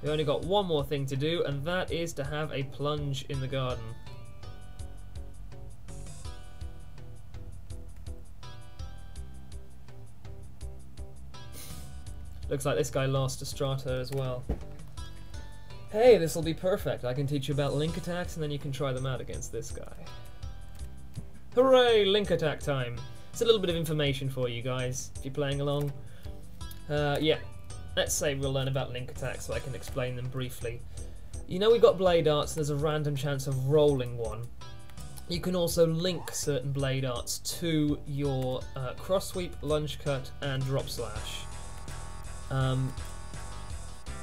We only got one more thing to do, and that is to have a plunge in the garden. Looks like this guy lost a strata as well. Hey, this'll be perfect. I can teach you about link attacks, and then you can try them out against this guy. Hooray! Link attack time. It's a little bit of information for you guys, if you're playing along. Yeah, let's say we'll learn about link attacks so I can explain them briefly. You know we've got blade arts, there's a random chance of rolling one. You can also link certain blade arts to your cross sweep, lunge cut, and drop slash.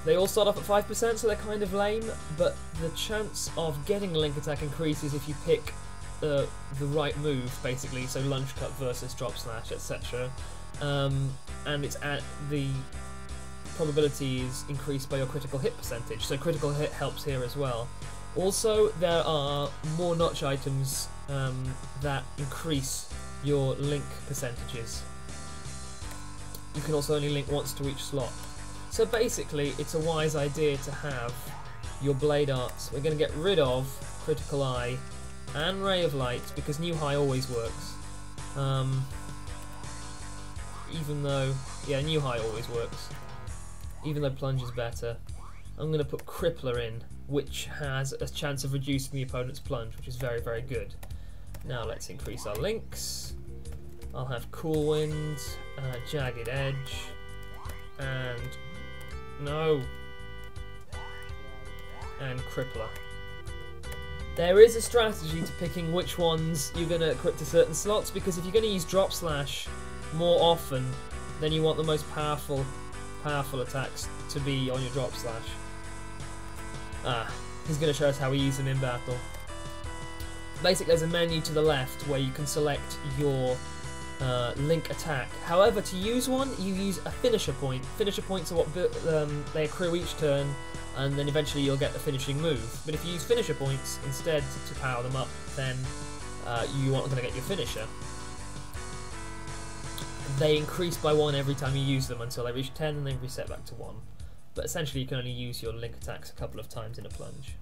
They all start off at 5%, so they're kind of lame, but the chance of getting a link attack increases if you pick the right move, basically, so lunge cut versus drop slash, etc. And it's at the probability is increased by your critical hit percentage, so critical hit helps here as well. Also, there are more notch items that increase your link percentages. You can also only link once to each slot. So basically, it's a wise idea to have your blade arts. We're going to get rid of critical eye and ray of light because new high always works. Even though, yeah, new high always works. Even though plunge is better. I'm going to put crippler in, which has a chance of reducing the opponent's plunge, which is very, very good. Now let's increase our links. I'll have cool wind, jagged edge, and no, and crippler. There is a strategy to picking which ones you're going to equip to certain slots, because if you're going to use drop slash more often, then you want the most powerful attacks to be on your drop slash. He's going to show us how we use them in battle. Basically, there's a menu to the left where you can select your link attack. However, to use one, you use a finisher point. Finisher points are what they accrue each turn, and then eventually you'll get the finishing move. But if you use finisher points instead to power them up, then you aren't going to get your finisher. They increase by 1 every time you use them until they reach 10, and they reset back to 1. But essentially you can only use your link attacks a couple of times in a plunge.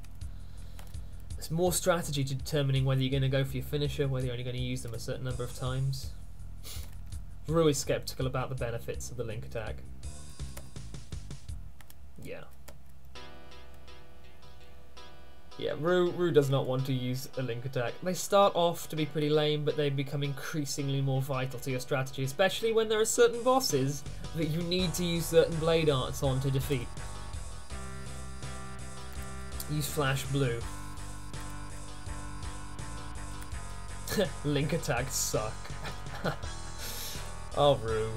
There's more strategy to determining whether you're going to go for your finisher, whether you're only going to use them a certain number of times. Rue is skeptical about the benefits of the link attack. Yeah. Yeah, Rue does not want to use a link attack. They start off to be pretty lame, but they become increasingly more vital to your strategy, especially when there are certain bosses that you need to use certain blade arts on to defeat. Use flash blue. Link attacks suck. Oh, Rue,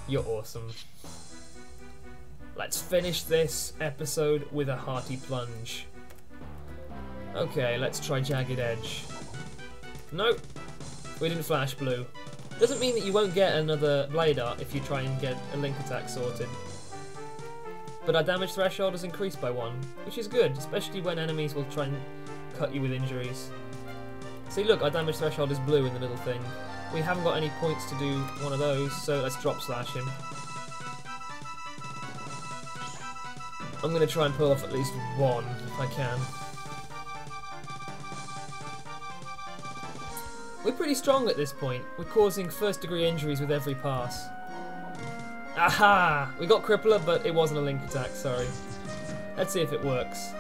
you're awesome. Let's finish this episode with a hearty plunge. Okay, let's try jagged edge. Nope, we didn't flash blue. Doesn't mean that you won't get another blade art if you try and get a link attack sorted. But our damage threshold has increased by 1, which is good, especially when enemies will try and cut you with injuries. See, look, our damage threshold is blue in the little thing. We haven't got any points to do one of those, so let's drop slash him. I'm going to try and pull off at least one, if I can. We're pretty strong at this point. We're causing first degree injuries with every pass. Aha! We got crippler, but it wasn't a link attack, sorry. Let's see if it works.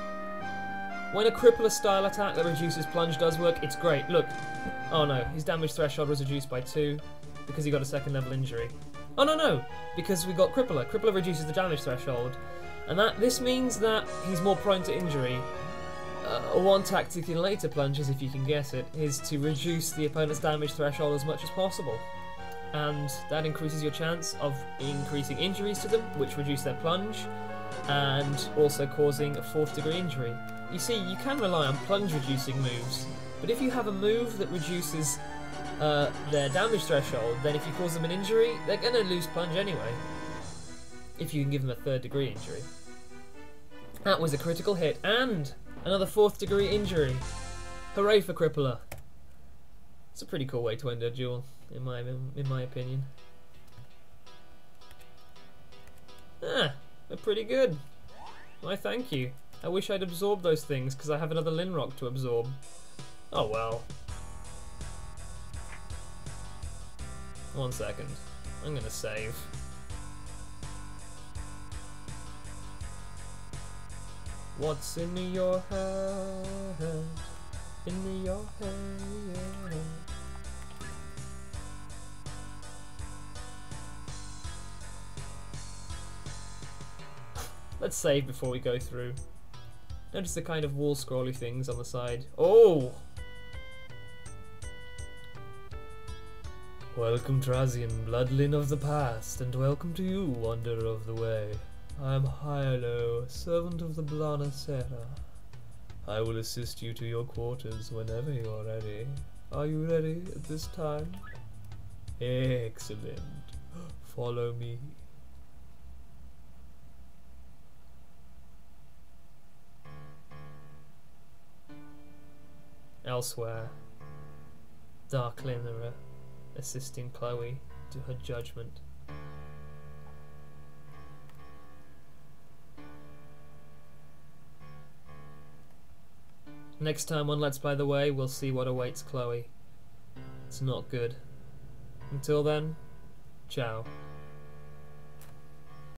When a crippler style attack that reduces plunge does work, it's great. Look. Oh no, his damage threshold was reduced by 2 because he got a second level injury. Oh no, because we got crippler. Crippler reduces the damage threshold. And this means that he's more prone to injury. One tactic in later plunges, if you can guess it, is to reduce the opponent's damage threshold as much as possible. And that increases your chance of increasing injuries to them, which reduce their plunge, and also causing a 4th degree injury. You see, you can rely on plunge reducing moves, but if you have a move that reduces their damage threshold, then if you cause them an injury, they're going to lose plunge anyway. If you can give them a 3rd degree injury. That was a critical hit, and another 4th degree injury. Hooray for crippler. It's a pretty cool way to end a duel, in my opinion. We're pretty good. Why, thank you. I wish I'd absorbed those things, because I have another Linrock to absorb. Oh well. 1 second. I'm gonna save. What's in your head? In your head. Let's save before we go through. Notice the kind of wall scrolly things on the side. Oh! Welcome, Trazian, bloodling of the past, and welcome to you, wanderer of the way. I am Hylo, servant of the Blana Serra. I will assist you to your quarters whenever you are ready. Are you ready at this time? Excellent. Follow me. Elsewhere, Dark Linera assisting Chloe to her judgment. Next time on Let's By the Way, we'll see what awaits Chloe. It's not good. Until then, ciao.